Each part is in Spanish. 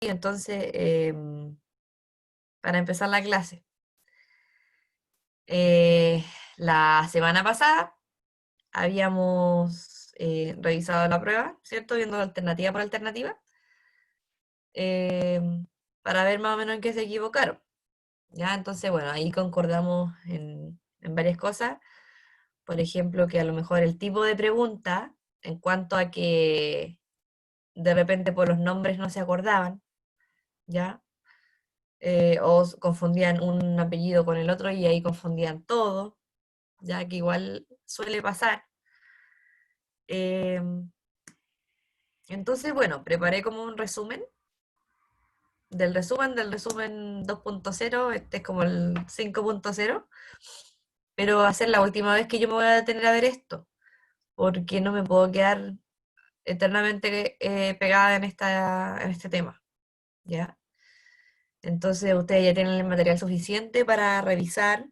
Entonces, para empezar la clase. La semana pasada habíamos revisado la prueba, ¿cierto? Viendo alternativa por alternativa, eh, para ver más o menos en qué se equivocaron. ¿Ya? Entonces, bueno, ahí concordamos en varias cosas. Por ejemplo, que a lo mejor el tipo de pregunta, en cuanto a que de repente por los nombres no se acordaban, ¿ya? O confundían un apellido con el otro y ahí confundían todo, ya que igual suele pasar. Entonces, bueno, preparé como un resumen del resumen 2.0, este es como el 5.0, pero va a ser la última vez que yo me voy a detener a ver esto, porque no me puedo quedar eternamente pegada en este tema, ¿ya? Entonces ustedes ya tienen el material suficiente para revisar,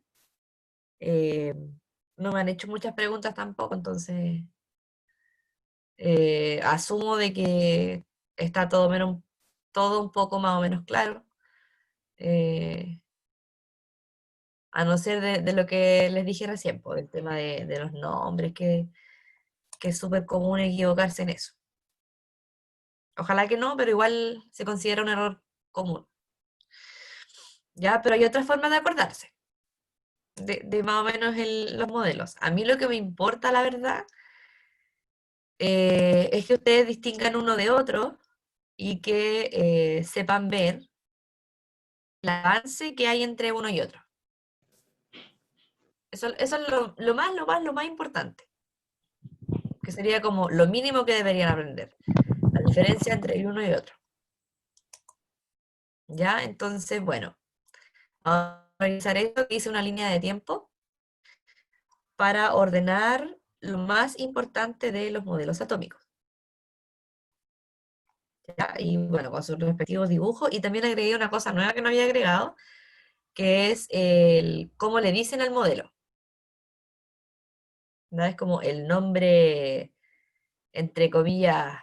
eh, no me han hecho muchas preguntas tampoco, entonces asumo de que está todo un poco más o menos claro, eh, a no ser de lo que les dije recién, por el tema de los nombres, que es súper común equivocarse en eso. Ojalá que no, pero igual se considera un error común. Ya, pero hay otras formas de acordarse, de más o menos los modelos. A mí lo que me importa, la verdad, es que ustedes distingan uno de otro y que sepan ver el avance que hay entre uno y otro. Eso es lo más importante, que sería como lo mínimo que deberían aprender, la diferencia entre uno y otro. ¿Ya? Entonces, bueno, vamos a revisar esto, que hice una línea de tiempo para ordenar lo más importante de los modelos atómicos. ¿Ya? Y bueno, con sus respectivos dibujos, y también agregué una cosa nueva que no había agregado, que es el cómo le dicen al modelo. ¿No? Es como el nombre, entre comillas,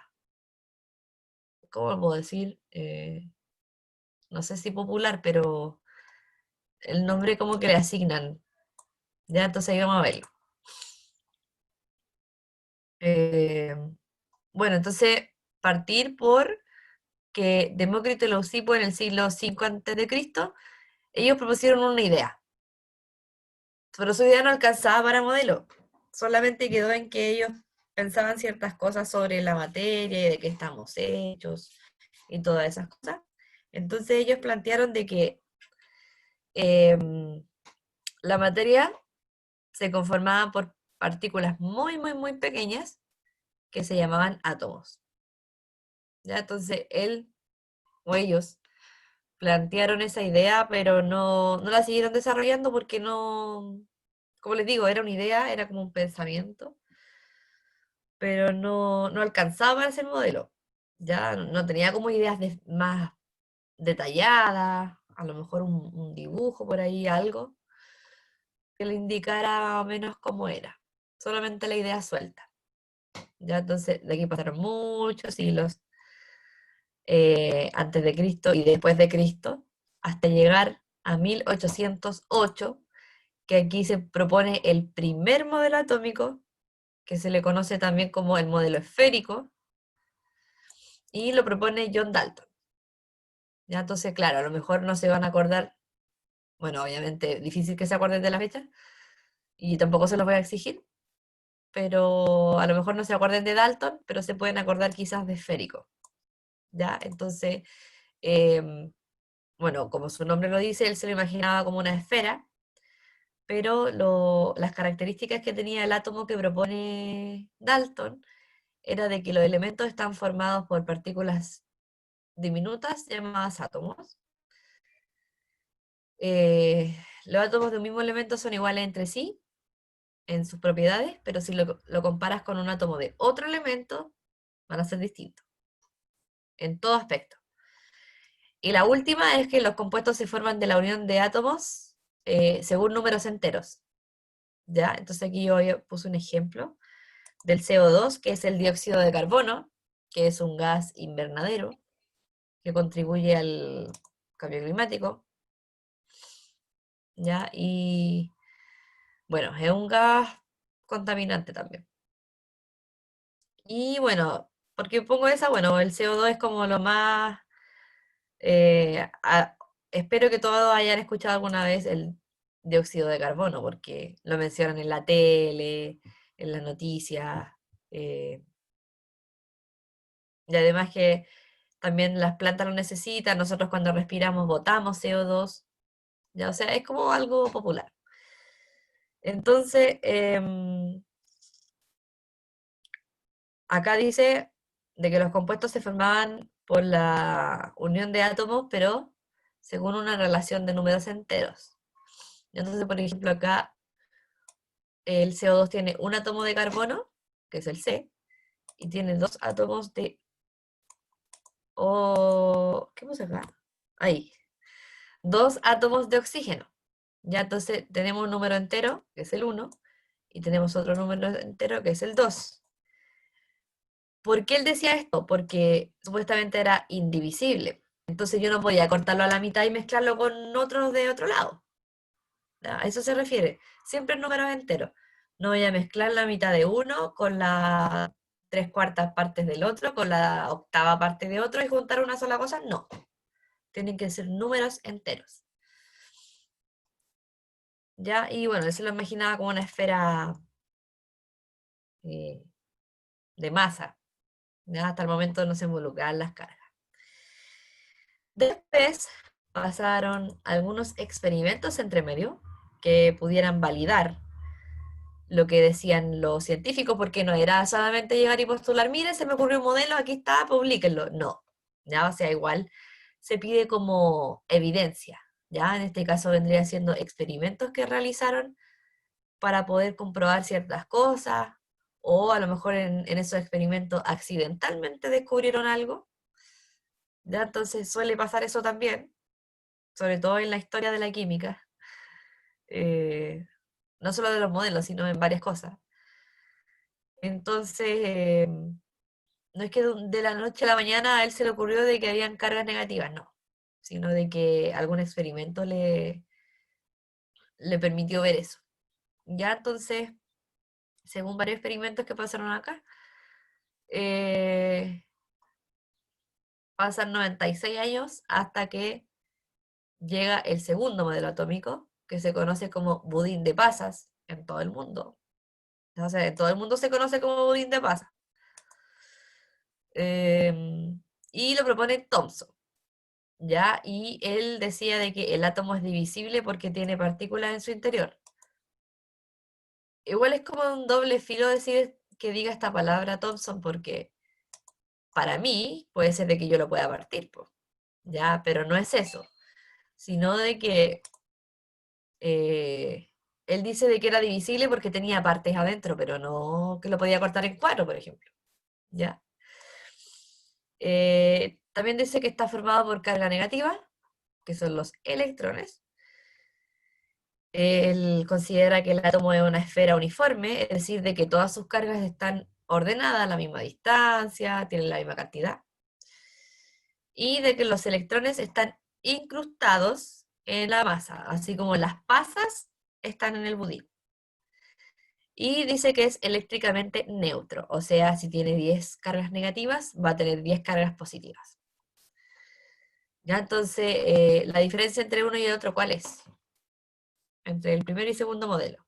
¿cómo lo puedo decir? No sé si popular, pero el nombre como que le asignan. Ya, entonces ahí vamos a verlo. Eh, bueno, entonces partir por que Demócrito y Leucipo en el siglo V a.C., ellos propusieron una idea, pero su idea no alcanzaba para modelo, solamente quedó en que ellos pensaban ciertas cosas sobre la materia y de qué estamos hechos y todas esas cosas. Entonces ellos plantearon de que la materia se conformaba por partículas muy, muy, muy pequeñas que se llamaban átomos. ¿Ya? Entonces él o ellos plantearon esa idea, pero no la siguieron desarrollando porque no, como les digo, era una idea, era como un pensamiento, pero no alcanzaba a ser modelo. Ya no tenía como ideas más detalladas, a lo mejor un dibujo por ahí, algo que le indicara más o menos cómo era. Solamente la idea suelta. Ya entonces de aquí pasaron muchos siglos antes de Cristo y después de Cristo, hasta llegar a 1808, que aquí se propone el primer modelo atómico, que se le conoce también como el modelo esférico, y lo propone John Dalton. Ya entonces, claro, a lo mejor no se van a acordar, bueno, obviamente difícil que se acuerden de la fecha, y tampoco se los voy a exigir, pero a lo mejor no se acuerden de Dalton, pero se pueden acordar quizás de esférico. ¿Ya? Entonces, bueno, como su nombre lo dice, él se lo imaginaba como una esfera, pero las características que tenía el átomo que propone Dalton era de que los elementos están formados por partículas diminutas llamadas átomos. Los átomos de un mismo elemento son iguales entre sí en sus propiedades, pero si lo comparas con un átomo de otro elemento, van a ser distintos en todo aspecto. Y la última es que los compuestos se forman de la unión de átomos según números enteros. ¿Ya? Entonces aquí yo puse un ejemplo del CO2, que es el dióxido de carbono, que es un gas invernadero, que contribuye al cambio climático, ¿ya? Y bueno, es un gas contaminante también. Y bueno, ¿por qué pongo esa? Bueno, el CO2 es como lo más... espero que todos hayan escuchado alguna vez el dióxido de carbono, porque lo mencionan en la tele, en las noticias, eh, y además que también las plantas lo necesitan, nosotros cuando respiramos botamos CO2, ya, o sea, es como algo popular. Entonces, acá dice de que los compuestos se formaban por la unión de átomos, pero según una relación de números enteros. Entonces, por ejemplo, acá el CO2 tiene un átomo de carbono, que es el C, y tiene dos átomos de... ¿Qué puse acá? Ahí. Dos átomos de oxígeno. Ya entonces tenemos un número entero, que es el 1, y tenemos otro número entero, que es el 2. ¿Por qué él decía esto? Porque supuestamente era indivisible. Entonces yo no podía cortarlo a la mitad y mezclarlo con otros de otro lado. ¿Ya? A eso se refiere. Siempre en números enteros. No voy a mezclar la mitad de uno con las tres cuartas partes del otro, con la octava parte de otro y juntar una sola cosa. No. Tienen que ser números enteros. ¿Ya? Y bueno, eso lo imaginaba como una esfera eh, de masa. ¿Ya? Hasta el momento no se involucraban las cargas. Después pasaron algunos experimentos entre medio que pudieran validar lo que decían los científicos, porque no era solamente llegar y postular, mire, se me ocurrió un modelo, aquí está, publíquenlo. No, ya, o sea, igual se pide como evidencia, ya, en este caso vendría siendo experimentos que realizaron para poder comprobar ciertas cosas, o a lo mejor en esos experimentos accidentalmente descubrieron algo, ya, entonces suele pasar eso también, sobre todo en la historia de la química, eh, no solo de los modelos, sino en varias cosas. Entonces, no es que de la noche a la mañana a él se le ocurrió de que habían cargas negativas, no, sino de que algún experimento le permitió ver eso. Ya entonces, según varios experimentos que pasaron acá, eh, pasan 96 años hasta que llega el segundo modelo atómico, que se conoce como budín de pasas en todo el mundo. O sea, en todo el mundo se conoce como budín de pasas. Y lo propone Thomson. ¿Ya? Y él decía de que el átomo es divisible porque tiene partículas en su interior. Igual es como un doble filo decir que diga esta palabra Thomson, porque para mí puede ser de que yo lo pueda partir, po, ¿ya? Pero no es eso, sino de que eh, él dice de que era divisible porque tenía partes adentro, pero no que lo podía cortar en cuatro, por ejemplo, ¿ya? También dice que está formado por carga negativa, que son los electrones. Él considera que el átomo es una esfera uniforme, es decir, de que todas sus cargas están ordenadas a la misma distancia, tienen la misma cantidad, y de que los electrones están incrustados en la masa, así como las pasas están en el budín. Y dice que es eléctricamente neutro, o sea, si tiene 10 cargas negativas, va a tener 10 cargas positivas. ¿Ya? Entonces, la diferencia entre uno y el otro, ¿cuál es? Entre el primero y segundo modelo.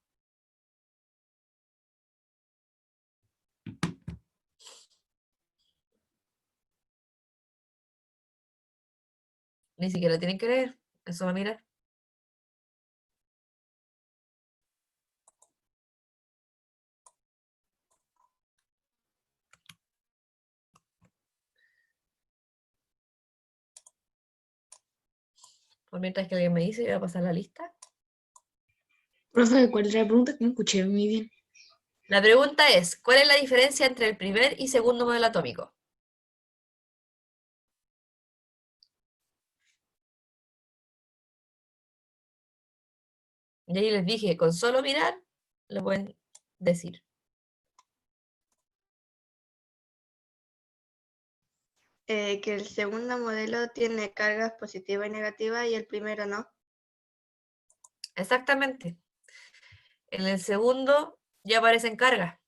Ni siquiera tienen que leer, eso va a mirar. Por mientras que alguien me dice, yo voy a pasar la lista. Profe, ¿cuál es la pregunta? Que no escuché muy bien. La pregunta es, ¿cuál es la diferencia entre el primer y segundo modelo atómico? Y ahí les dije, con solo mirar, lo pueden decir. Que el segundo modelo tiene cargas positivas y negativas y el primero no. Exactamente. En el segundo ya aparecen cargas.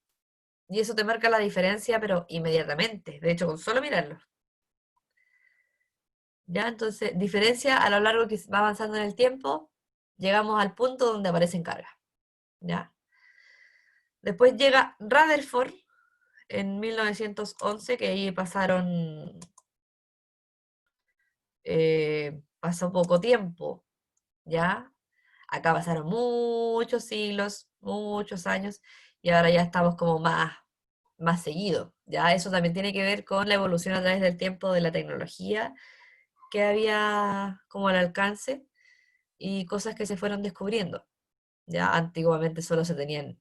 Y eso te marca la diferencia, pero inmediatamente. De hecho, con solo mirarlo. ¿Ya? Entonces, diferencia a lo largo que va avanzando en el tiempo, llegamos al punto donde aparecen cargas. ¿Ya? Después llega Rutherford en 1911, que ahí pasó poco tiempo, ¿ya? Acá pasaron muchos siglos, muchos años, y ahora ya estamos como más seguido, ¿ya? Eso también tiene que ver con la evolución a través del tiempo de la tecnología que había como al alcance y cosas que se fueron descubriendo, ¿ya? Antiguamente solo se tenían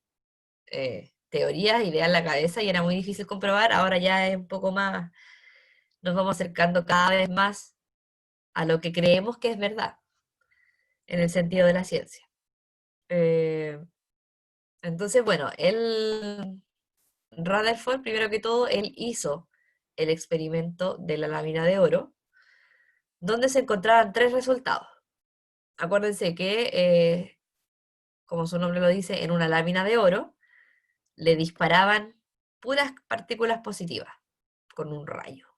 teorías, ideas en la cabeza y era muy difícil comprobar, ahora ya es un poco más, nos vamos acercando cada vez más a lo que creemos que es verdad, en el sentido de la ciencia. Eh, entonces, bueno, Rutherford, primero que todo, él hizo el experimento de la lámina de oro, donde se encontraban tres resultados. Acuérdense que, como su nombre lo dice, en una lámina de oro le disparaban puras partículas positivas con un rayo.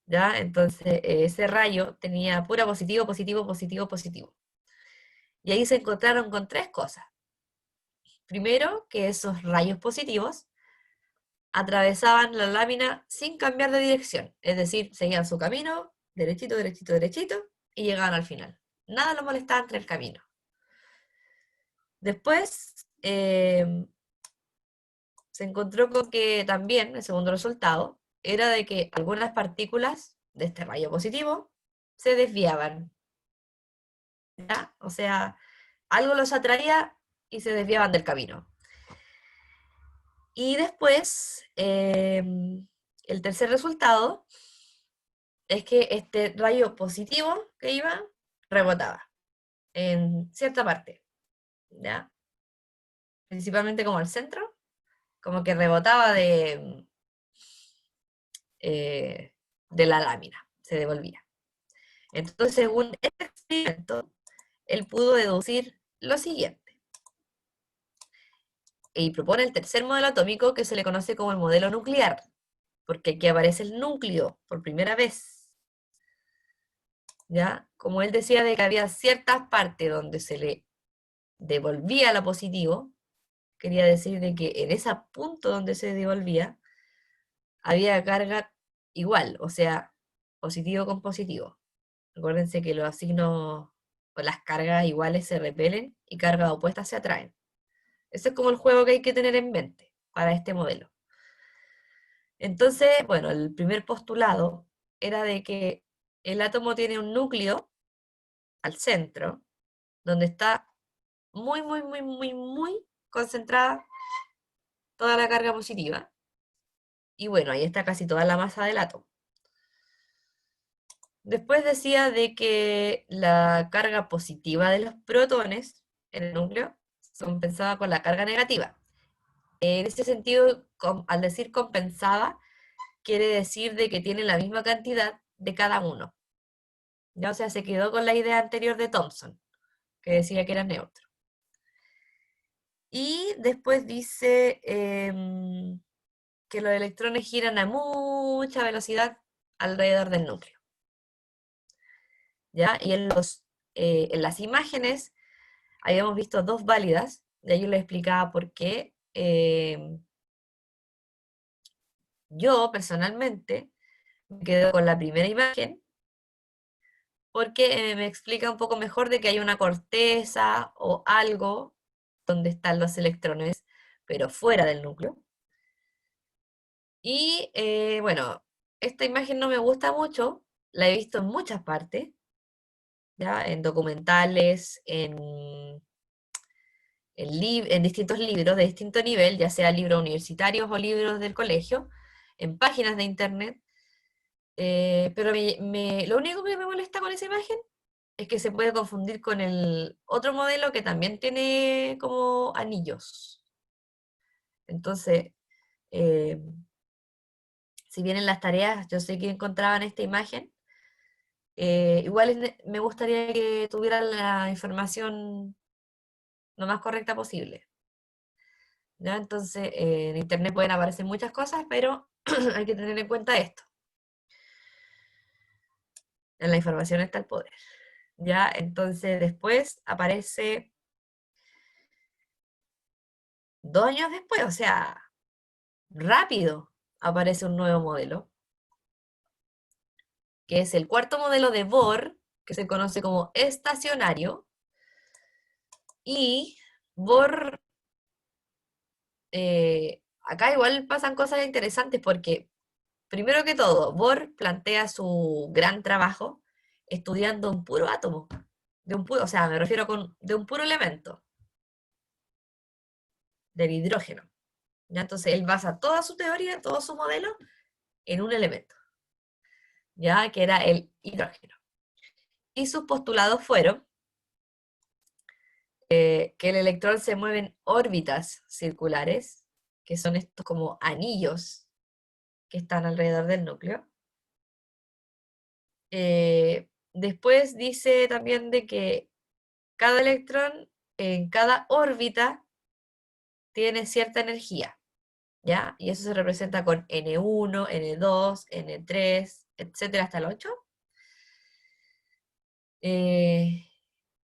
¿Ya? Entonces, ese rayo tenía pura positivo, positivo, positivo, positivo. Y ahí se encontraron con tres cosas. Primero, que esos rayos positivos atravesaban la lámina sin cambiar de dirección, es decir, seguían su camino, derechito, derechito, derechito, y llegaban al final. Nada los molestaba entre el camino. Después, se encontró con que también, el segundo resultado, era de que algunas partículas de este rayo positivo se desviaban, ¿ya? O sea, algo los atraía y se desviaban del camino. Y después, el tercer resultado es que este rayo positivo que iba rebotaba en cierta parte, ¿ya? Principalmente como al centro, como que rebotaba de la lámina, se devolvía. Entonces, según este experimento, él pudo deducir lo siguiente, y propone el tercer modelo atómico que se le conoce como el modelo nuclear, porque aquí aparece el núcleo por primera vez, ¿ya? Como él decía de que había ciertas partes donde se le devolvía lo positivo, quería decir de que en ese punto donde se devolvía había carga igual, o sea, positivo con positivo. Acuérdense que los signos o las cargas iguales se repelen y cargas opuestas se atraen. Ese es como el juego que hay que tener en mente para este modelo. Entonces, bueno, el primer postulado era de que el átomo tiene un núcleo al centro, donde está muy, muy, muy, muy, muy concentrada toda la carga positiva. Y bueno, ahí está casi toda la masa del átomo. Después decía de que la carga positiva de los protones en el núcleo se compensaba con la carga negativa. En ese sentido, al decir compensaba, quiere decir de que tiene la misma cantidad de cada uno. ¿Ya? O sea, se quedó con la idea anterior de Thomson, que decía que era neutro. Y después dice que los electrones giran a mucha velocidad alrededor del núcleo. ¿Ya? Y en las imágenes habíamos visto dos válidas, de ahí yo les explicaba por qué. Yo personalmente me quedo con la primera imagen porque me explica un poco mejor de que hay una corteza o algo donde están los electrones, pero fuera del núcleo. Y bueno, esta imagen no me gusta mucho, la he visto en muchas partes, ¿ya? En documentales, en distintos libros de distinto nivel, ya sea libros universitarios o libros del colegio, en páginas de internet, pero lo único que me molesta con esa imagen es que se puede confundir con el otro modelo que también tiene como anillos. Entonces, eh, si bien en las tareas yo sé que encontraban esta imagen, igual me gustaría que tuvieran la información lo más correcta posible. ¿Ya? Entonces, en internet pueden aparecer muchas cosas, pero hay que tener en cuenta esto. En la información está el poder. ¿Ya? Entonces, después aparece 2 años después, o sea, rápido aparece un nuevo modelo, que es el cuarto modelo de Bohr, que se conoce como estacionario, y Bohr, acá igual pasan cosas interesantes porque, primero que todo, Bohr plantea su gran trabajo estudiando un puro átomo, de un puro, o sea, me refiero de un puro elemento, del hidrógeno. ¿Ya? Entonces él basa toda su teoría, todo su modelo en un elemento, ya que era el hidrógeno. Y sus postulados fueron que el electrón se mueve en órbitas circulares, que son estos como anillos que están alrededor del núcleo. Después dice también de que cada electrón en cada órbita tiene cierta energía, ¿ya? Y eso se representa con N1, N2, N3, etcétera, hasta el 8.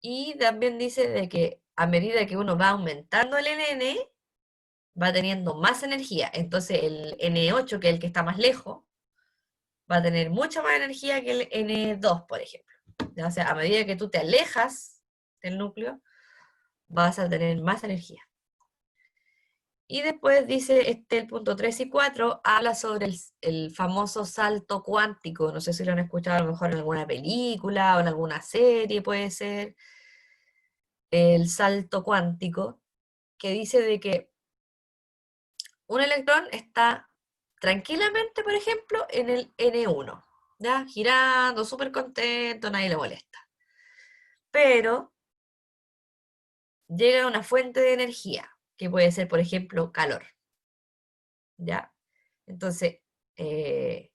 Y también dice de que a medida que uno va aumentando el NN, va teniendo más energía. Entonces el N8, que es el que está más lejos, va a tener mucha más energía que el N2, por ejemplo. O sea, a medida que tú te alejas del núcleo, vas a tener más energía. Y después dice, el punto 3 y 4, habla sobre el famoso salto cuántico. No sé si lo han escuchado a lo mejor en alguna película o en alguna serie, puede ser. El salto cuántico, que dice de que un electrón está tranquilamente, por ejemplo, en el N1, ¿ya? Girando, súper contento, nadie le molesta. Pero llega una fuente de energía, que puede ser, por ejemplo, calor, ¿ya? Entonces, de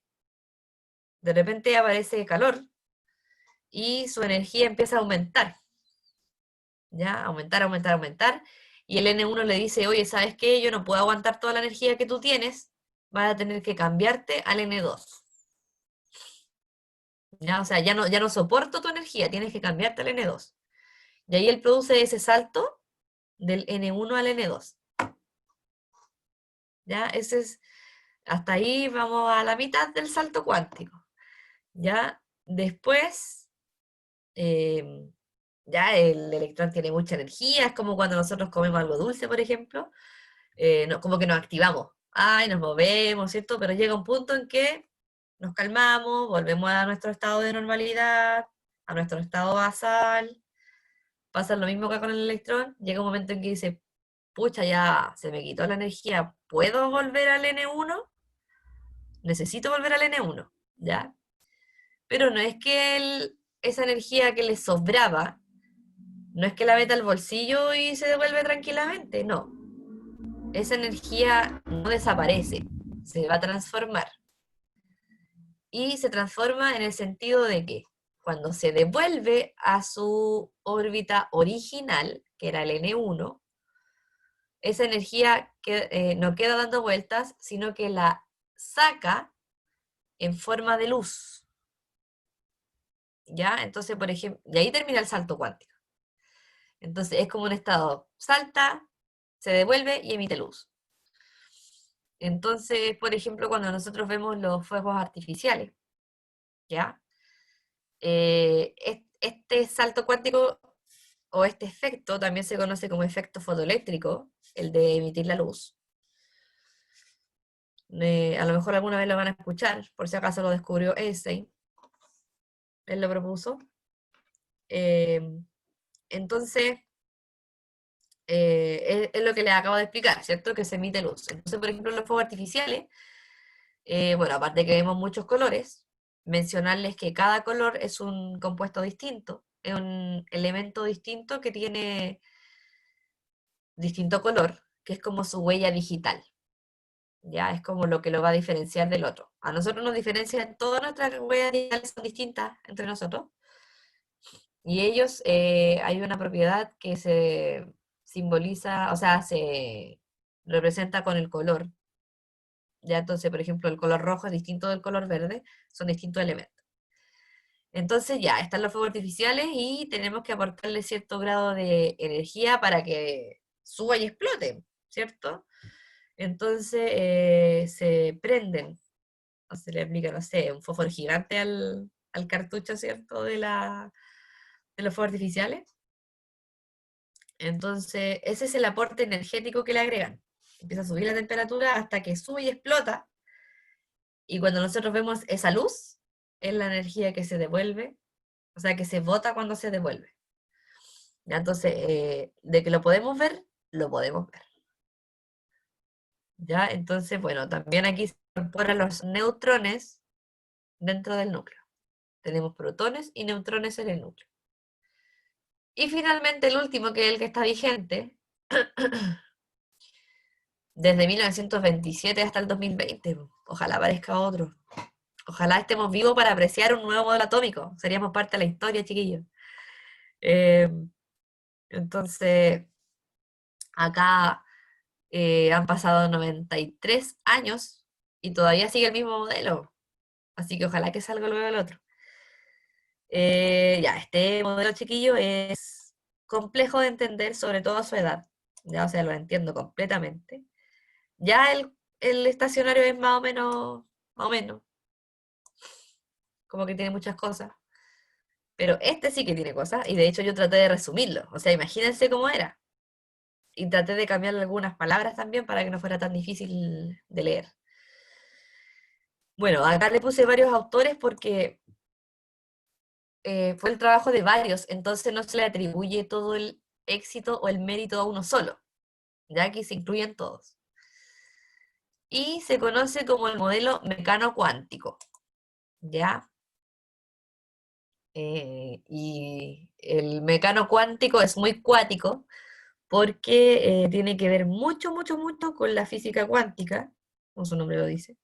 repente aparece calor y su energía empieza a aumentar, ¿ya? Aumentar, aumentar, aumentar. Y el N1 le dice, oye, ¿sabes qué? Yo no puedo aguantar toda la energía que tú tienes, vas a tener que cambiarte al N2. ¿Ya? O sea, ya no soporto tu energía, tienes que cambiarte al N2. Y ahí él produce ese salto del N1 al N2. ¿Ya? Ese es, hasta ahí vamos a la mitad del salto cuántico. ¿Ya? Después, ya el electrón tiene mucha energía, es como cuando nosotros comemos algo dulce, por ejemplo, como que nos activamos, ay, nos movemos, ¿cierto? Pero llega un punto en que nos calmamos, volvemos a nuestro estado de normalidad, a nuestro estado basal. Pasa lo mismo que con el electrón, llega un momento en que dice, pucha, ya se me quitó la energía, ¿puedo volver al N1? Necesito volver al N1, ¿ya? Pero no es que esa energía que le sobraba, no es que la meta al bolsillo y se devuelve tranquilamente, no. Esa energía no desaparece, se va a transformar. Y se transforma en el sentido de que cuando se devuelve a su órbita original, que era el N1, esa energía no queda dando vueltas, sino que la saca en forma de luz. ¿Ya? Entonces, por ejemplo, y ahí termina el salto cuántico. Entonces, es como un estado, salta, se devuelve y emite luz. Entonces, por ejemplo, cuando nosotros vemos los fuegos artificiales, ¿ya? Este salto cuántico o este efecto también se conoce como efecto fotoeléctrico, el de emitir la luz. A lo mejor alguna vez lo van a escuchar, por si acaso lo descubrió Einstein, él lo propuso. Entonces, es lo que les acabo de explicar, ¿cierto? Que se emite luz. Entonces, por ejemplo, los fuegos artificiales, bueno, aparte de que vemos muchos colores, mencionarles que cada color es un compuesto distinto, es un elemento distinto que tiene distinto color, que es como su huella digital. Ya es como lo que lo va a diferenciar del otro. A nosotros nos diferencian, todas nuestras huellas digitales son distintas entre nosotros. Y ellos, hay una propiedad que se simboliza, o sea, se representa con el color. Ya entonces, por ejemplo, el color rojo es distinto del color verde, son distintos elementos. Entonces ya, están los fuegos artificiales y tenemos que aportarle cierto grado de energía para que suba y explote, ¿cierto? Entonces se prenden, o se le aplica, no sé, un fósforo gigante al cartucho, ¿cierto? De los fuegos artificiales. Entonces, ese es el aporte energético que le agregan. Empieza a subir la temperatura hasta que sube y explota. Y cuando nosotros vemos esa luz, es la energía que se devuelve, o sea, que se bota cuando se devuelve. ¿Ya? Entonces, de que lo podemos ver, lo podemos ver. ¿Ya? Entonces, bueno, también aquí se incorporan los neutrones dentro del núcleo. Tenemos protones y neutrones en el núcleo. Y finalmente el último, que es el que está vigente, desde 1927 hasta el 2020. Ojalá aparezca otro. Ojalá estemos vivos para apreciar un nuevo modelo atómico. Seríamos parte de la historia, chiquillos. Eh, entonces, acá han pasado 93 años y todavía sigue el mismo modelo. Así que ojalá que salga luego el otro. Ya, este modelo, chiquillo, es complejo de entender, sobre todo a su edad. Ya, o sea, lo entiendo completamente. Ya el estacionario es más o menos, como que tiene muchas cosas. Pero este sí que tiene cosas, y de hecho yo traté de resumirlo. O sea, imagínense cómo era. Y traté de cambiarle algunas palabras también para que no fuera tan difícil de leer. Bueno, acá le puse varios autores porque fue el trabajo de varios, entonces no se le atribuye todo el éxito o el mérito a uno solo, ya que se incluyen todos. Y se conoce como el modelo mecano cuántico, ¿ya? Y el mecano cuántico es muy cuático porque tiene que ver mucho, mucho, mucho con la física cuántica, como su nombre lo dice.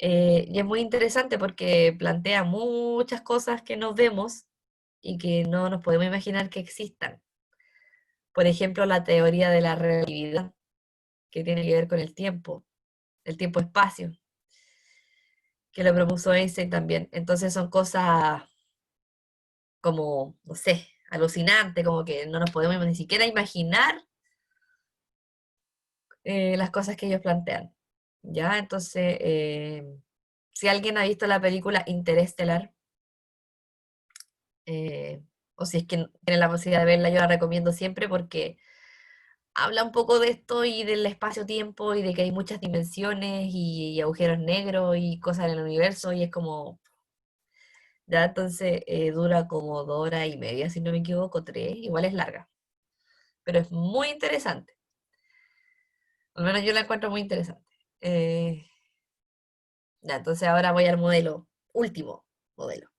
Y es muy interesante porque plantea muchas cosas que no vemos y que no nos podemos imaginar que existan. Por ejemplo, la teoría de la relatividad, que tiene que ver con el tiempo-espacio, que lo propuso Einstein también. Entonces son cosas como, no sé, alucinantes, como que no nos podemos ni siquiera imaginar las cosas que ellos plantean. ¿Ya? Entonces, si alguien ha visto la película Interestelar, o si es que tiene la posibilidad de verla, yo la recomiendo siempre porque habla un poco de esto y del espacio-tiempo y de que hay muchas dimensiones y agujeros negros y cosas en el universo y es como, ya entonces dura como 2 horas y media, si no me equivoco, 3, igual es larga, pero es muy interesante. Al menos yo la encuentro muy interesante. Eh, ya, entonces ahora voy al modelo, último modelo.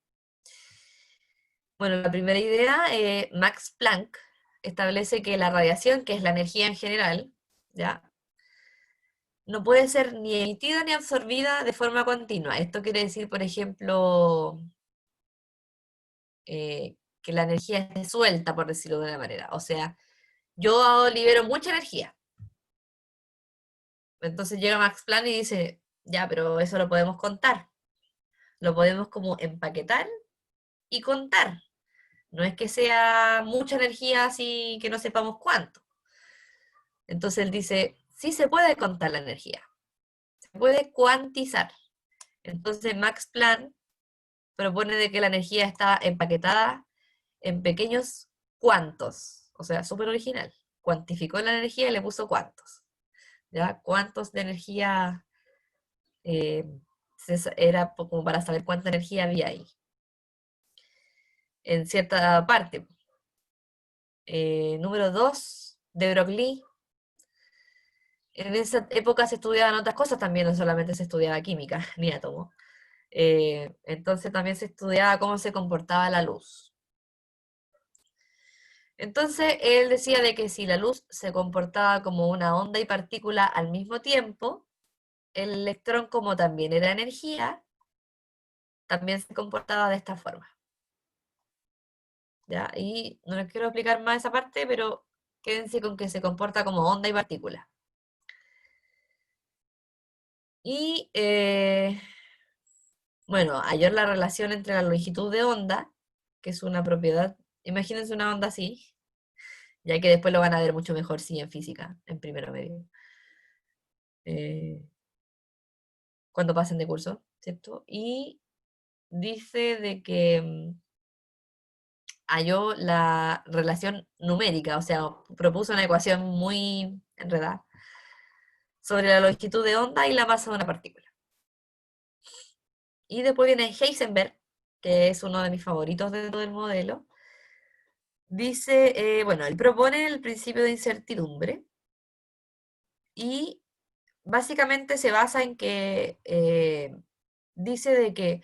Bueno, la primera idea, Max Planck establece que la radiación, que es la energía en general, ¿ya? No puede ser ni emitida ni absorbida de forma continua. Esto quiere decir, por ejemplo, que la energía esté suelta, por decirlo de una manera. O sea, yo libero mucha energía. Entonces llega Max Planck y dice, ya, pero eso lo podemos contar. Lo podemos como empaquetar y contar. No es que sea mucha energía así que no sepamos cuánto. Entonces él dice, sí se puede contar la energía, se puede cuantizar. Entonces Max Planck propone de que la energía está empaquetada en pequeños cuantos, o sea, súper original. Cuantificó la energía y le puso cuantos. ¿Ya? Cuántos de energía eh, era como para saber cuánta energía había ahí. En cierta parte. Número 2, de Broglie. En esa época se estudiaban otras cosas también, no solamente se estudiaba química ni átomo. Entonces también se estudiaba cómo se comportaba la luz. Entonces, él decía de que si la luz se comportaba como una onda y partícula al mismo tiempo, el electrón, como también era energía, también se comportaba de esta forma. ¿Ya? Y no les quiero explicar más esa parte, pero quédense con que se comporta como onda y partícula. Y, bueno, hallar la relación entre la longitud de onda, que es una propiedad, imagínense una onda así, ya que después lo van a ver mucho mejor, sí, en física, en primero medio, eh, cuando pasen de curso, ¿cierto? Y dice de que halló la relación numérica, o sea, propuso una ecuación muy enredada sobre la longitud de onda y la masa de una partícula. Y después viene Heisenberg, que es uno de mis favoritos dentro del modelo. Dice, bueno, él propone el principio de incertidumbre y básicamente se basa en que dice de que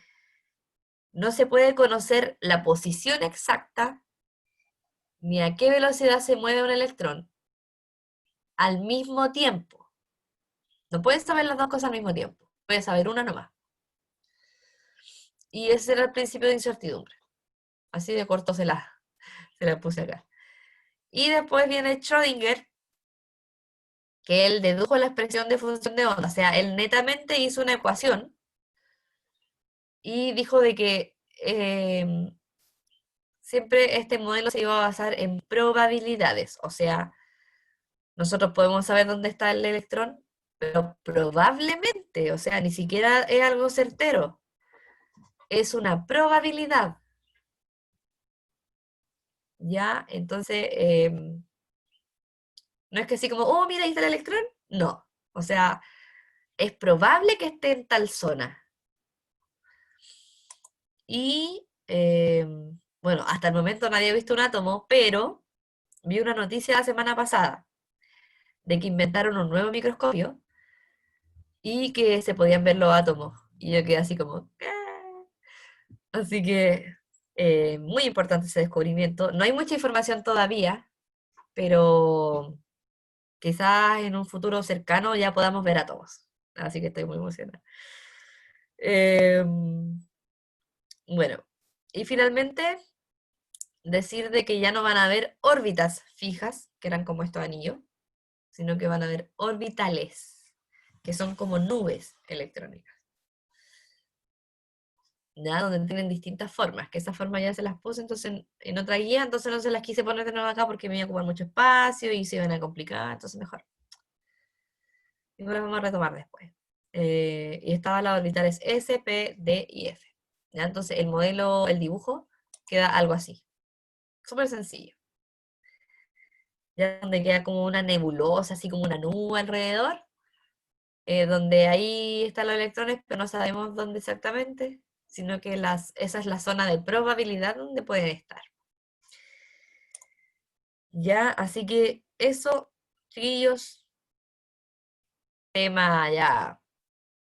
no se puede conocer la posición exacta ni a qué velocidad se mueve un electrón al mismo tiempo. No puedes saber las dos cosas al mismo tiempo, puedes saber una nomás. Y ese era el principio de incertidumbre. Así de corto se la puse acá. Y después viene Schrödinger, que él dedujo la expresión de función de onda. O sea, él netamente hizo una ecuación y dijo de que siempre este modelo se iba a basar en probabilidades. O sea, nosotros podemos saber dónde está el electrón, pero probablemente, o sea, ni siquiera es algo certero. Es una probabilidad. ¿Ya? Entonces, no es que así como, oh, mira, ahí está el electrón. No. O sea, es probable que esté en tal zona. Y, bueno, hasta el momento nadie ha visto un átomo, pero vi una noticia la semana pasada de que inventaron un nuevo microscopio y que se podían ver los átomos. Y yo quedé así como, ¿qué? Así que, muy importante ese descubrimiento. No hay mucha información todavía, pero quizás en un futuro cercano ya podamos ver átomos. Así que estoy muy emocionada. Bueno, y finalmente decir de que ya no van a haber órbitas fijas, que eran como estos anillos, sino que van a haber orbitales, que son como nubes electrónicas, ¿ya? Donde tienen distintas formas, que esas formas ya se las puse entonces en otra guía, entonces no se las quise poner de nuevo acá porque me iba a ocupar mucho espacio y se iban a complicar, entonces mejor. Y las vamos a retomar después. Y estaban las orbitales S, P, D y F. ¿Ya? Entonces el modelo, el dibujo, queda algo así. Súper sencillo. Ya donde queda como una nebulosa, así como una nube alrededor, donde ahí están los electrones, pero no sabemos dónde exactamente, sino que esa es la zona de probabilidad donde pueden estar. Ya, así que eso, chiquillos, tema ya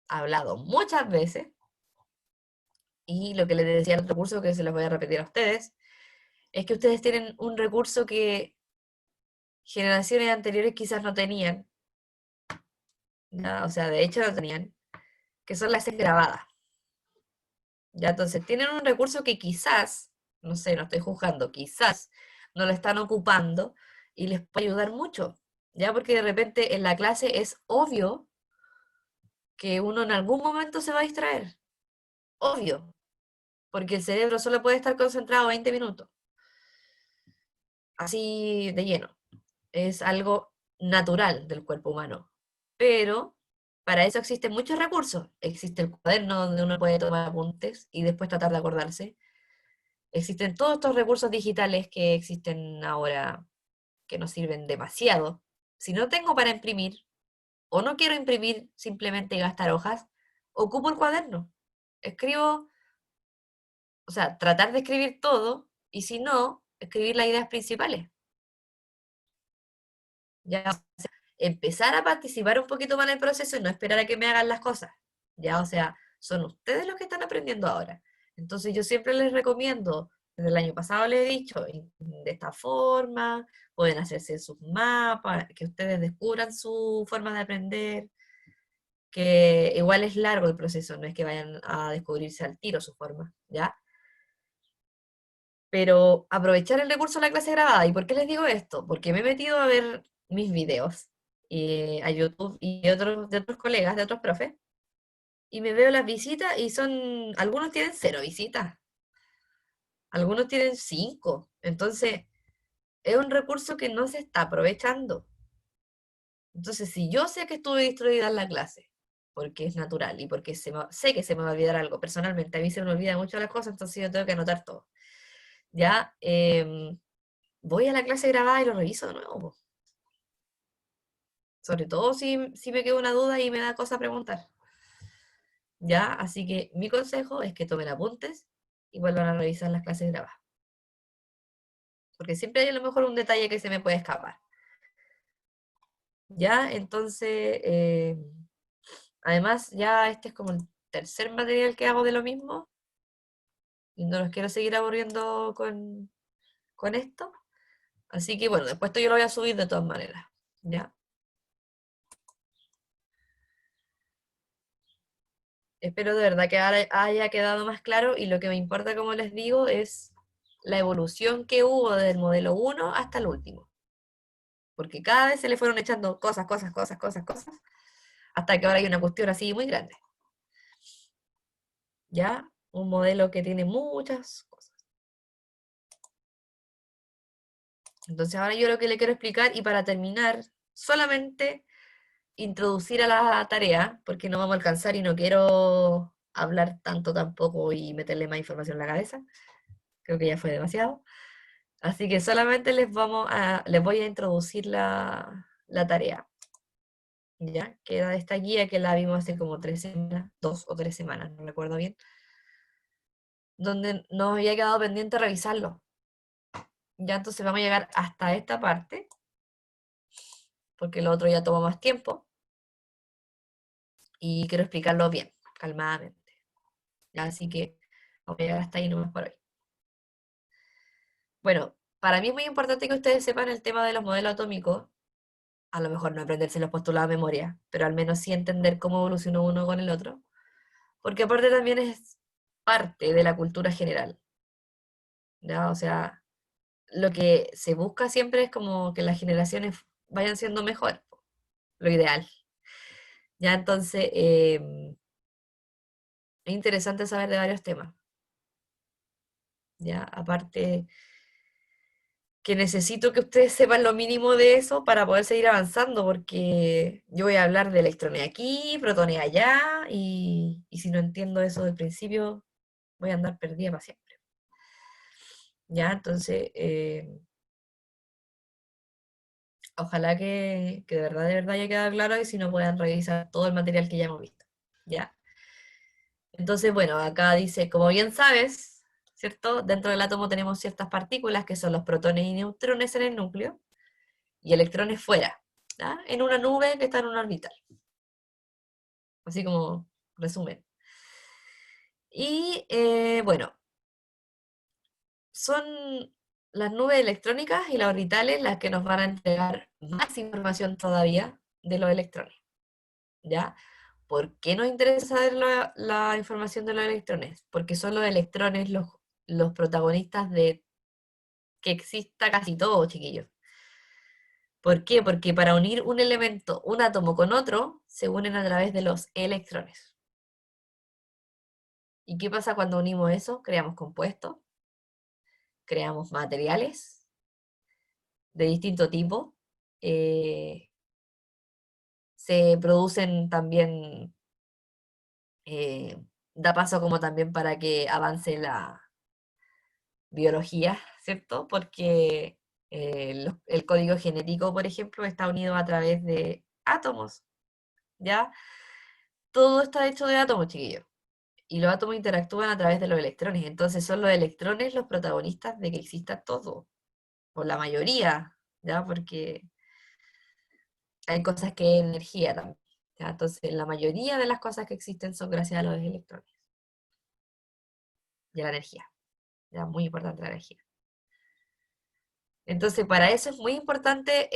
hablado muchas veces, y lo que les decía el otro curso, que se los voy a repetir a ustedes, es que ustedes tienen un recurso que generaciones anteriores quizás no tenían, ¿ya? O sea, de hecho no tenían, que son las heces grabadas. ¿Ya? Entonces, tienen un recurso que quizás, no sé, no estoy juzgando, quizás no lo están ocupando y les puede ayudar mucho, ¿ya? Porque de repente en la clase es obvio que uno en algún momento se va a distraer, obvio, porque el cerebro solo puede estar concentrado 20 minutos, así de lleno. Es algo natural del cuerpo humano. Pero para eso existen muchos recursos. Existe el cuaderno donde uno puede tomar apuntes y después tratar de acordarse. Existen todos estos recursos digitales que existen ahora que nos sirven demasiado. Si no tengo para imprimir o no quiero imprimir simplemente gastar hojas, ocupo el cuaderno. Escribo, o sea, tratar de escribir todo y si no, escribir las ideas principales. Ya, o sea, empezar a participar un poquito más en el proceso y no esperar a que me hagan las cosas. Ya, o sea, son ustedes los que están aprendiendo ahora. Entonces yo siempre les recomiendo desde el año pasado les he dicho, de esta forma, pueden hacerse sus mapas, que ustedes descubran su forma de aprender, que igual es largo el proceso, no es que vayan a descubrirse al tiro su forma, ¿ya? Pero aprovechar el recurso de la clase grabada. ¿Y por qué les digo esto? Porque me he metido a ver mis videos a YouTube y de otros colegas, de otros profes, y me veo las visitas y algunos tienen 0 visitas, algunos tienen 5. Entonces, es un recurso que no se está aprovechando. Entonces, si yo sé que estuve distraída en la clase, porque es natural y porque sé que se me va a olvidar algo, personalmente, a mí se me olvidan mucho las cosas, entonces yo tengo que anotar todo. ¿Ya? Voy a la clase grabada y lo reviso de nuevo, po. Sobre todo si me queda una duda y me da cosa preguntar. ¿Ya? Así que mi consejo es que tomen apuntes y vuelvan a revisar las clases grabadas. Porque siempre hay a lo mejor un detalle que se me puede escapar. ¿Ya? Entonces, además, ya este es como el tercer material que hago de lo mismo. Y no los quiero seguir aburriendo con esto. Así que bueno, después esto yo lo voy a subir de todas maneras. ¿Ya? Espero de verdad que ahora haya quedado más claro y lo que me importa, como les digo, es la evolución que hubo desde el modelo 1 hasta el último. Porque cada vez se le fueron echando cosas, hasta que ahora hay una cuestión así muy grande. ¿Ya? Un modelo que tiene muchas cosas. Entonces ahora yo lo que le quiero explicar, y para terminar, solamente introducir a la tarea, porque no vamos a alcanzar y no quiero hablar tanto tampoco y meterle más información en la cabeza. Creo que ya fue demasiado. Así que solamente les voy a introducir la tarea, ¿ya? Que era de esta guía que la vimos hace como 3 semanas, 2 o 3 semanas, no recuerdo bien, donde nos había quedado pendiente revisarlo. Ya entonces vamos a llegar hasta esta parte, porque lo otro ya toma más tiempo, y quiero explicarlo bien, calmadamente. ¿Ya? Así que vamos a llegar hasta ahí nomás por hoy. Bueno, para mí es muy importante que ustedes sepan el tema de los modelos atómicos. A lo mejor no aprenderse los postulados de memoria, pero al menos sí entender cómo evolucionó uno con el otro, porque aparte también es parte de la cultura general, ¿ya? O sea, lo que se busca siempre es como que las generaciones vayan siendo mejor, lo ideal. Ya entonces, es interesante saber de varios temas, ¿ya? Aparte que necesito que ustedes sepan lo mínimo de eso para poder seguir avanzando, porque yo voy a hablar de electrones aquí, protones allá, y si no entiendo eso del principio, voy a andar perdida para siempre. Ya, entonces, ojalá que de verdad haya quedado claro y si no puedan revisar todo el material que ya hemos visto. Ya. Entonces, bueno, acá dice, como bien sabes, ¿cierto? Dentro del átomo tenemos ciertas partículas que son los protones y neutrones en el núcleo y electrones fuera, ¿ya? En una nube que está en una orbital. Así como resumen. Y bueno, son las nubes electrónicas y las orbitales las que nos van a entregar más información todavía de los electrones, ¿ya? ¿Por qué nos interesa saber la información de los electrones? Porque son los electrones los protagonistas de que exista casi todo, chiquillos. ¿Por qué? Porque para unir un elemento, un átomo con otro, se unen a través de los electrones. ¿Y qué pasa cuando unimos eso? Creamos compuestos, creamos materiales de distinto tipo, eh, se producen también, eh, da paso como también para que avance la biología, ¿cierto? Porque el código genético, por ejemplo, está unido a través de átomos, ¿ya? Todo está hecho de átomos, chiquillos. Y los átomos interactúan a través de los electrones. Entonces son los electrones los protagonistas de que exista todo, o la mayoría, ¿ya? Porque hay cosas que es energía también, ¿ya? Entonces la mayoría de las cosas que existen son gracias a los electrones y a la energía. Ya, muy importante la energía. Entonces, para eso es muy importante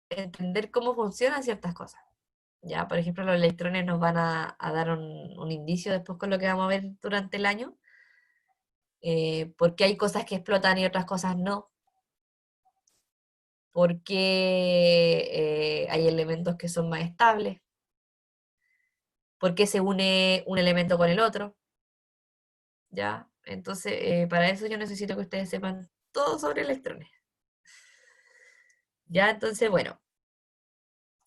entender cómo funcionan ciertas cosas. Ya, por ejemplo, los electrones nos van a dar un indicio después con lo que vamos a ver durante el año, porque hay cosas que explotan y otras cosas no, porque hay elementos que son más estables, porque se une un elemento con el otro, ¿ya? Entonces, para eso yo necesito que ustedes sepan todo sobre electrones. Ya, entonces, bueno,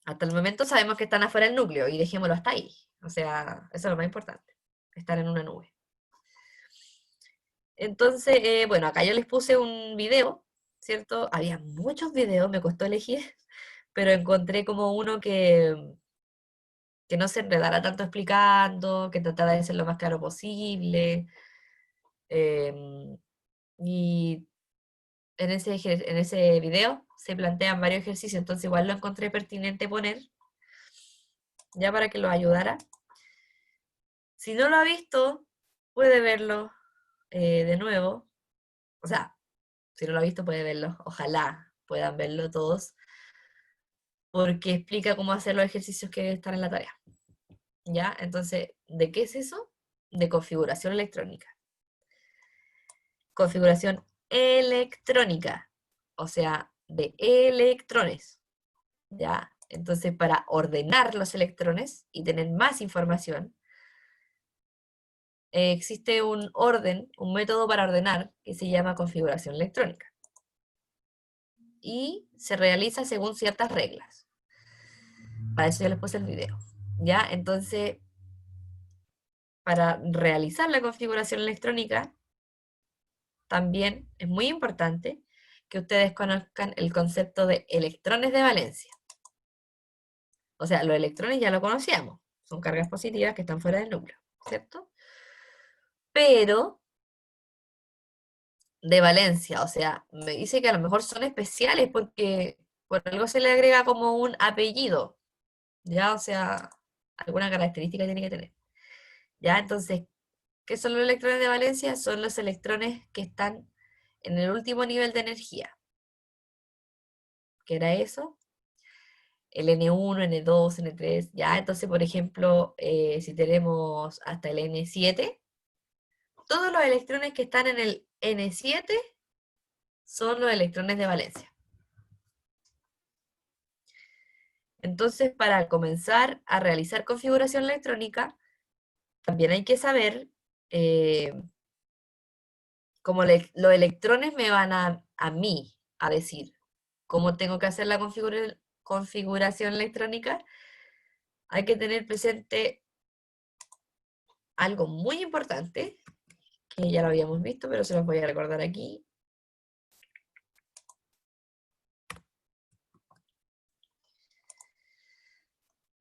hasta el momento sabemos que están afuera del núcleo y dejémoslo hasta ahí. O sea, eso es lo más importante, estar en una nube. Entonces, bueno, acá yo les puse un video, ¿cierto? Había muchos videos, me costó elegir, pero encontré como uno que no se enredara tanto explicando, que tratara de ser lo más claro posible. Y en ese video se plantean varios ejercicios, entonces igual lo encontré pertinente poner, ya para que lo ayudara. Si no lo ha visto, puede verlo de nuevo. O sea, si no lo ha visto, puede verlo. Ojalá puedan verlo todos, porque explica cómo hacer los ejercicios que están en la tarea. ¿Ya? Entonces, ¿de qué es eso? De configuración electrónica. Configuración electrónica, o sea, de electrones. ¿Ya? Entonces, para ordenar los electrones y tener más información, existe un orden, un método para ordenar que se llama configuración electrónica. Y se realiza según ciertas reglas. Para eso ya les puse el video. ¿Ya? Entonces, para realizar la configuración electrónica, también es muy importante que ustedes conozcan el concepto de electrones de valencia. O sea, los electrones ya lo conocíamos, son cargas positivas que están fuera del núcleo, ¿cierto? Pero de valencia, o sea, me dice que a lo mejor son especiales porque por algo se le agrega como un apellido, ¿ya? O sea, alguna característica tiene que tener. ¿Ya? Entonces, ¿qué son los electrones de valencia? Son los electrones que están en el último nivel de energía. ¿Qué era eso? El N1, N2, N3, ¿ya? Entonces, por ejemplo, si tenemos hasta el N7, todos los electrones que están en el N7 son los electrones de valencia. Entonces, para comenzar a realizar configuración electrónica, también hay que saber cómo los electrones me van a mí a decir cómo tengo que hacer la configuración electrónica. Hay que tener presente algo muy importante, que ya lo habíamos visto, pero se los voy a recordar aquí.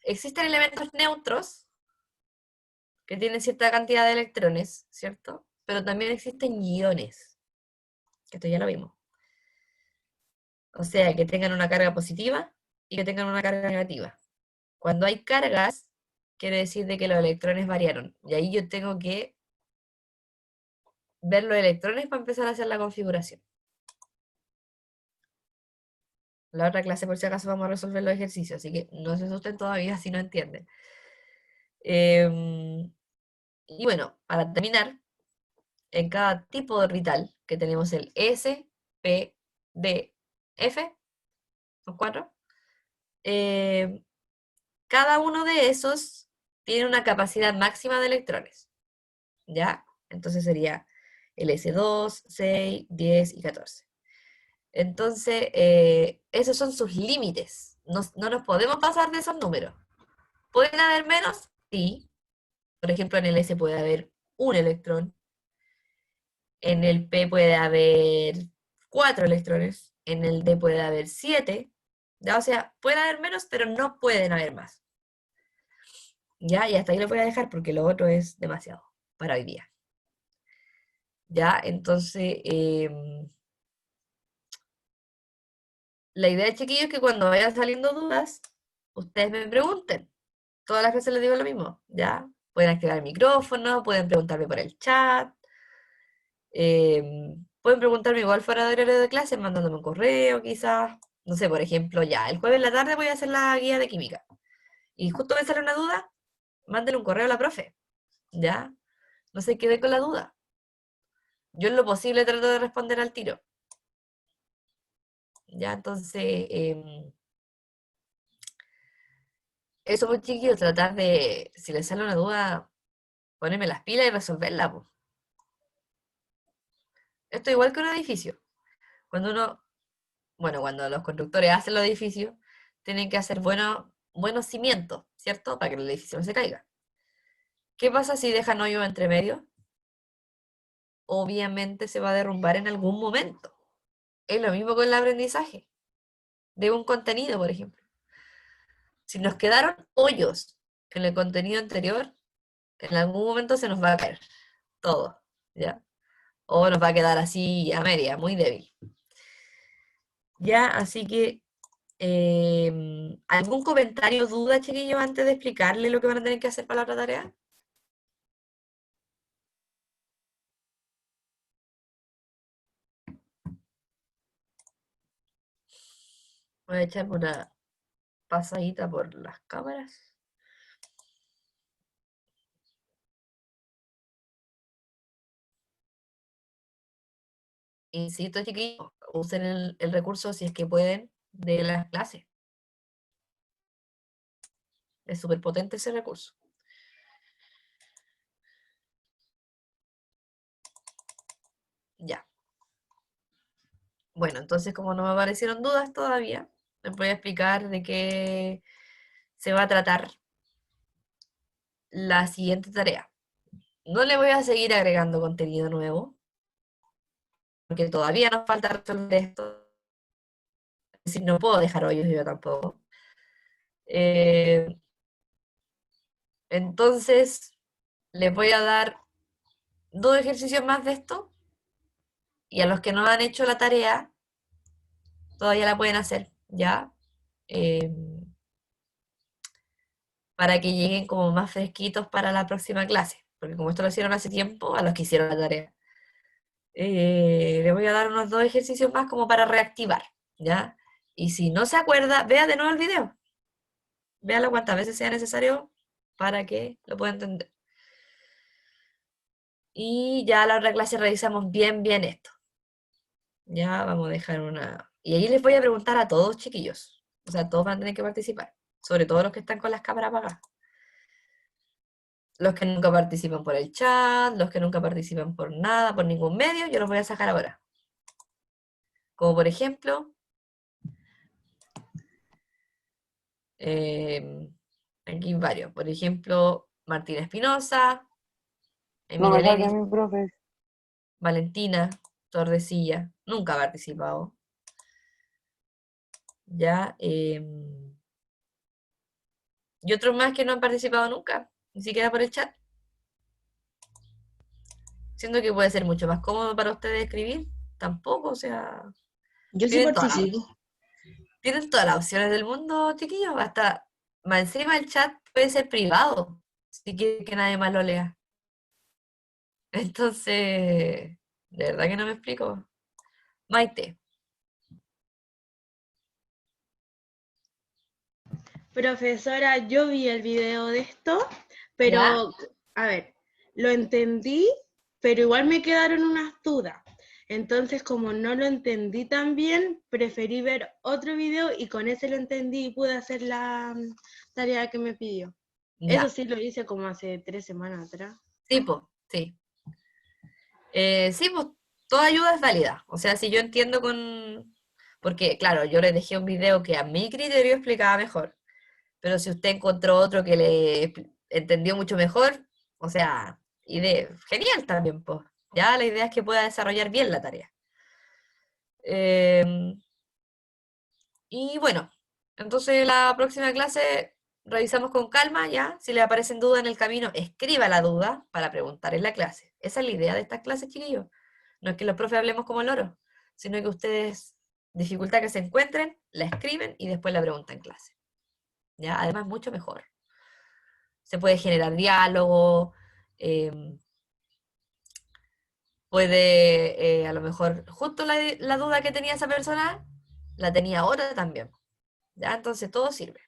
Existen elementos neutros que tienen cierta cantidad de electrones, ¿cierto? Pero también existen iones, que esto ya lo vimos. O sea, que tengan una carga positiva y que tengan una carga negativa. Cuando hay cargas, quiere decir de que los electrones variaron. Y ahí yo tengo que ver los electrones para empezar a hacer la configuración. La otra clase, por si acaso, vamos a resolver los ejercicios, así que no se asusten todavía si no entienden. Y bueno, para terminar, en cada tipo de orbital, que tenemos el S, P, D, F, los cuatro, cada uno de esos tiene una capacidad máxima de electrones, ¿ya? Entonces sería el S2, 6, 10 y 14. Entonces, esos son sus límites. No nos podemos pasar de esos números. ¿Pueden haber menos? Sí. Por ejemplo, en el S puede haber un electrón. En el P puede haber 4 electrones. En el D puede haber 7. ¿Ya? O sea, puede haber menos, pero no pueden haber más. ¿Ya? Y hasta ahí lo voy a dejar porque lo otro es demasiado para hoy día. ¿Ya? Entonces, la idea, chiquillos, es que cuando vayan saliendo dudas, ustedes me pregunten. Todas las veces les digo lo mismo, ¿ya? Pueden activar el micrófono, pueden preguntarme por el chat. Pueden preguntarme igual fuera de horario de clase, mandándome un correo, quizás. No sé, por ejemplo, ya, el jueves en la tarde voy a hacer la guía de química. Y justo me sale una duda, mándenle un correo a la profe, ¿ya? No se quede con la duda. Yo en lo posible trato de responder al tiro. ¿Ya? Entonces, eso, pues, chiquillos, tratar de, si les sale una duda, ponerme las pilas y resolverla, pues. Esto igual que un edificio. Cuando uno, bueno, cuando los constructores hacen los edificios, tienen que hacer buenos cimientos, ¿cierto? Para que el edificio no se caiga. ¿Qué pasa si dejan hoyo entre medio? Obviamente se va a derrumbar en algún momento. Es lo mismo con el aprendizaje de un contenido, por ejemplo. Si nos quedaron hoyos en el contenido anterior, en algún momento se nos va a caer todo, ¿ya? O nos va a quedar así a media, muy débil. Ya, así que, ¿algún comentario, duda, chiquillos, antes de explicarle lo que van a tener que hacer para la otra tarea? Voy a echarme una pasadita por las cámaras. Insisto, chiquillos, usen el recurso si es que pueden de las clases. Es súper potente ese recurso. Ya. Bueno, entonces como no me aparecieron dudas todavía, les voy a explicar de qué se va a tratar la siguiente tarea. No le voy a seguir agregando contenido nuevo, porque todavía nos falta resolver esto. Es decir, no puedo dejar hoyos yo tampoco. Eh, entonces, les voy a dar 2 ejercicios más de esto, y a los que no han hecho la tarea, todavía la pueden hacer, ¿ya? Eh, para que lleguen como más fresquitos para la próxima clase, porque como esto lo hicieron hace tiempo, a los que hicieron la tarea. Les voy a dar unos 2 ejercicios más como para reactivar, ¿ya? Y si no se acuerda, vea de nuevo el video. Véalo cuantas veces sea necesario para que lo pueda entender. Y ya a la otra clase revisamos bien esto. Ya vamos a dejar una... Y ahí les voy a preguntar a todos, chiquillos. O sea, todos van a tener que participar. Sobre todo los que están con las cámaras apagadas. Los que nunca participan por el chat, los que nunca participan por nada, por ningún medio, yo los voy a sacar ahora. Como por ejemplo, aquí hay varios. Por ejemplo, Martín Espinosa, No me Emilia saque a Lenis, mi profe. Valentina Torrecilla, nunca ha participado. Ya, y otros más que no han participado nunca, ni siquiera por el chat. Siento que puede ser mucho más cómodo para ustedes escribir, tampoco, o sea, Yo sí tienen participo. tienen todas las opciones del mundo, chiquillos, hasta más encima el chat puede ser privado, si quieren que nadie más lo lea. Entonces, de verdad que no me explico. Maite, Profesora, yo vi el video de esto, ¿ya? pero, a ver, lo entendí, pero igual me quedaron unas dudas. Entonces, como no lo entendí tan bien, preferí ver otro video y con ese lo entendí y pude hacer la tarea que me pidió. Eso Ya. sí lo hice como hace 3 semanas atrás. Sí, pues, sí. Sí, pues, toda ayuda es válida. O sea, si yo entiendo con... Porque, claro, yo les dejé un video que a mi criterio explicaba mejor. Pero si usted encontró otro que le entendió mucho mejor, o sea, genial también, pues. Ya la idea es que pueda desarrollar bien la tarea. Eh, y bueno, entonces la próxima clase revisamos con calma, ya. Si le aparecen dudas en el camino, escriba la duda para preguntar en la clase. Esa es la idea de estas clases, chiquillos. No es que los profes hablemos como loros, sino que ustedes, dificultad que se encuentren, la escriben y después la preguntan en clase. ¿Ya? Además, mucho mejor. Se puede generar diálogo, Puede, a lo mejor, justo la duda que tenía esa persona, la tenía ahora también. ¿Ya? Entonces todo sirve.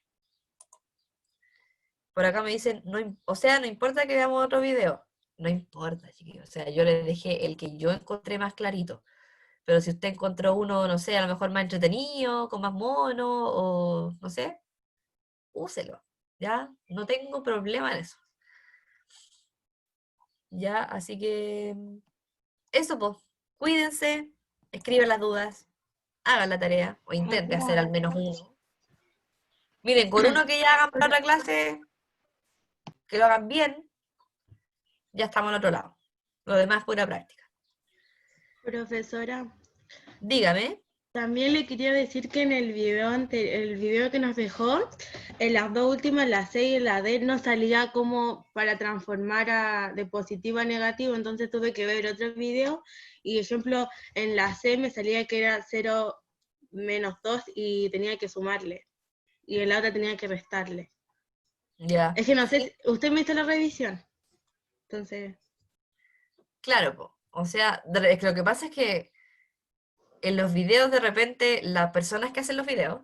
Por acá me dicen, o sea, no importa que veamos otro video. No importa, chiquillos. O sea, yo les dejé el que yo encontré más clarito. Pero si usted encontró uno, no sé, a lo mejor más entretenido, con más mono, o no sé, úselo. ¿Ya? No tengo problema en eso. ¿Ya? Así que eso, pues. Cuídense, escriban las dudas, hagan la tarea, o intente hacer al menos uno. Miren, con uno que ya hagan para otra clase, que lo hagan bien, ya estamos al otro lado. Lo demás, pura práctica. Profesora, Dígame. también le quería decir que en el video el video que nos dejó, en las dos últimas, la C y la D, no salía como para transformar de positivo a negativo, entonces tuve que ver otro video y, ejemplo, en la C me salía que era 0 menos 2 y tenía que sumarle, y en la otra tenía que restarle. Ya. Es que no sé, usted me hizo la revisión, entonces... Claro, po. O sea, es que lo que pasa es que en los videos de repente las personas que hacen los videos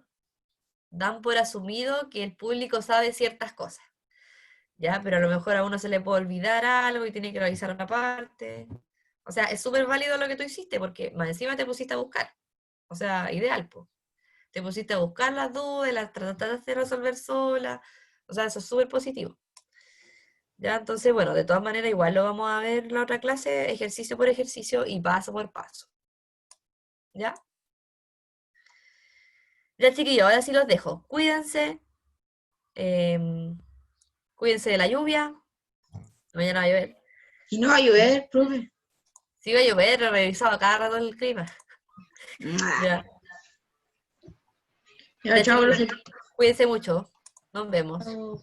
dan por asumido que el público sabe ciertas cosas, ¿ya? Pero a lo mejor a uno se le puede olvidar algo y tiene que revisar una parte. O sea, es súper válido lo que tú hiciste porque más encima te pusiste a buscar. O sea, ideal, pues. Te pusiste a buscar las dudas, las trataste de resolver sola. O sea, eso es súper positivo. ¿Ya? Entonces, bueno, de todas maneras, igual lo vamos a ver en la otra clase, ejercicio por ejercicio y paso por paso. ¿Ya? Ya, chiquillos, ahora sí los dejo. Cuídense. Cuídense de la lluvia. Mañana va a llover. Y no va a llover, profe. Si va a llover, he revisado cada rato el clima. Ya, Ya, ya, chao, chiquillos. profe. Cuídense mucho. Nos vemos. Oh.